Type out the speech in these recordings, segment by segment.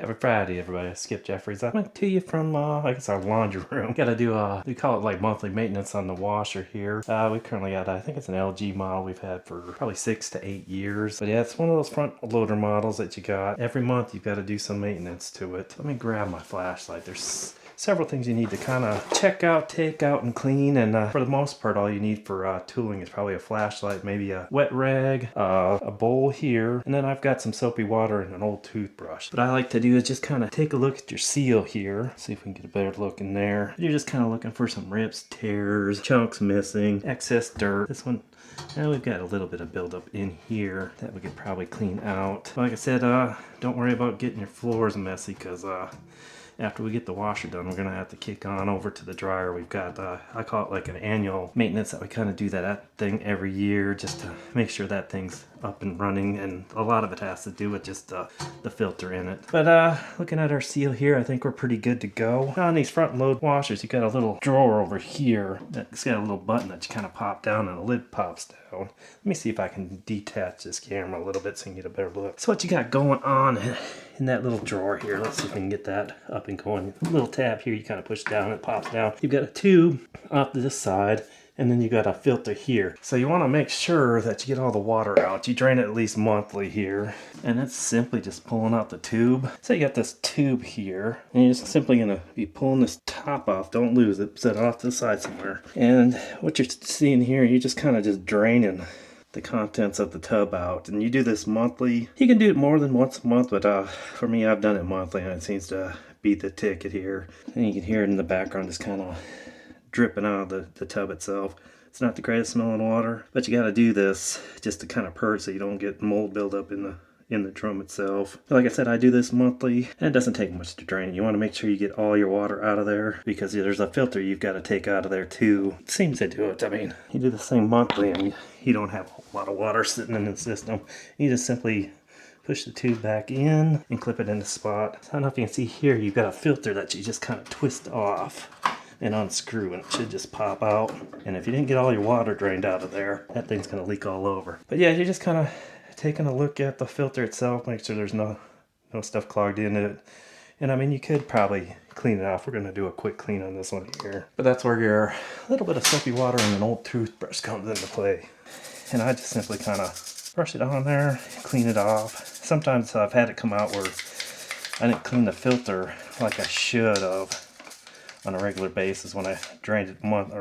Happy Friday, everybody. Skip Jeffries. I went to you from, I guess our laundry room. Gotta do, we call it like monthly maintenance on the washer here. We currently got, I think it's an LG model we've had for probably 6 to 8 years. But yeah, it's one of those front loader models that you got. Every month you've got to do some maintenance to it. Let me grab my flashlight. There's several things you need to kind of check out, take out, and clean. And for the most part, all you need for tooling is probably a flashlight, maybe a wet rag, a bowl here, and then I've got some soapy water and an old toothbrush. What I like to do is just kind of take a look at your seal here, see if we can get a better look in there. You're just kind of looking for some rips, tears, chunks missing, excess dirt. This one, now we've got a little bit of buildup in here that we could probably clean out. Like I said, don't worry about getting your floors messy, because after we get the washer done, we're going to have to kick on over to the dryer. We've got, I call it like an annual maintenance that we kind of do that thing every year just to make sure that thing's up and running. And a lot of it has to do with just the filter in it. But looking at our seal here, I think we're pretty good to go. On these front load washers, you got a little drawer over here that's got a little button that you kind of pop down and the lid pops down. Let me see if I can detach this camera a little bit so you can get a better look. So what you got going on in that little drawer here, let's see if we can get that up and going. A little tab here, you kind of push down, it pops down. You've got a tube off to this side, and then you got a filter here. So you want to make sure that you get all the water out. You drain it at least monthly here. And that's simply just pulling out the tube. So you got this tube here, and you're just simply going to be pulling this top off. Don't lose it. Set it off to the side somewhere. And what you're seeing here, you're just kind of just draining the contents of the tub out. And you do this monthly. You can do it more than once a month, but for me, I've done it monthly, and it seems to beat the ticket here. And you can hear it in the background just kind of dripping out of the tub itself. It's not the greatest smelling water, but you got to do this just to kind of purge so you don't get mold buildup in the drum itself. Like I said, I do this monthly, and it doesn't take much to drain. You want to make sure you get all your water out of there, because there's a filter you've got to take out of there too. It seems to do it. I mean, you do the same monthly and you don't have a lot of water sitting in the system. You just simply push the tube back in and clip it in the spot. So I don't know if you can see here, you've got a filter that you just kind of twist off and unscrew, and it should just pop out. And if you didn't get all your water drained out of there, that thing's going to leak all over. But yeah, you're just kind of taking a look at the filter itself, make sure there's no stuff clogged in it. And I mean, you could probably clean it off. We're going to do a quick clean on this one here. But that's where your little bit of soapy water and an old toothbrush comes into play. And I just simply kind of brush it on there, clean it off. Sometimes I've had it come out where I didn't clean the filter like I should have on a regular basis when I drained it monthly,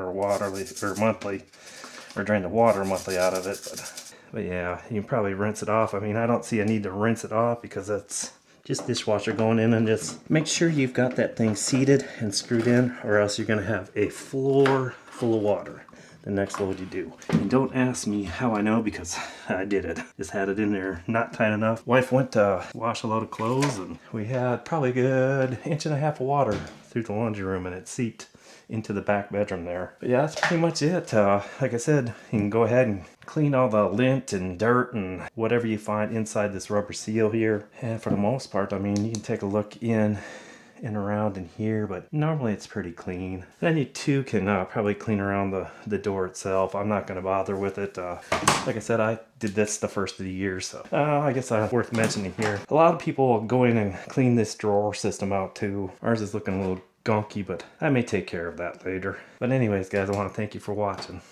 or drained the water monthly out of it. But yeah, you can probably rinse it off. I mean, I don't see a need to rinse it off because that's just dishwasher going in. And just make sure you've got that thing seated and screwed in, or else you're going to have a floor full of water the next load you do. And don't ask me how I know, because I did it. Just had it in there not tight enough. Wife went to wash a load of clothes, and we had probably a good 1.5 inches of water through the laundry room, and it seeped into the back bedroom there. But yeah, that's pretty much it. Like I said, you can go ahead and clean all the lint and dirt and whatever you find inside this rubber seal here. And for the most part, I mean, you can take a look in and around in here, but normally it's pretty clean. Then you too can probably clean around the door itself. I'm not going to bother with it. Like I said, I did this the first of the year, so I guess worth mentioning here. A lot of people go in and clean this drawer system out too. Ours is looking a little gonky, but I may take care of that later. But anyways, guys, I want to thank you for watching.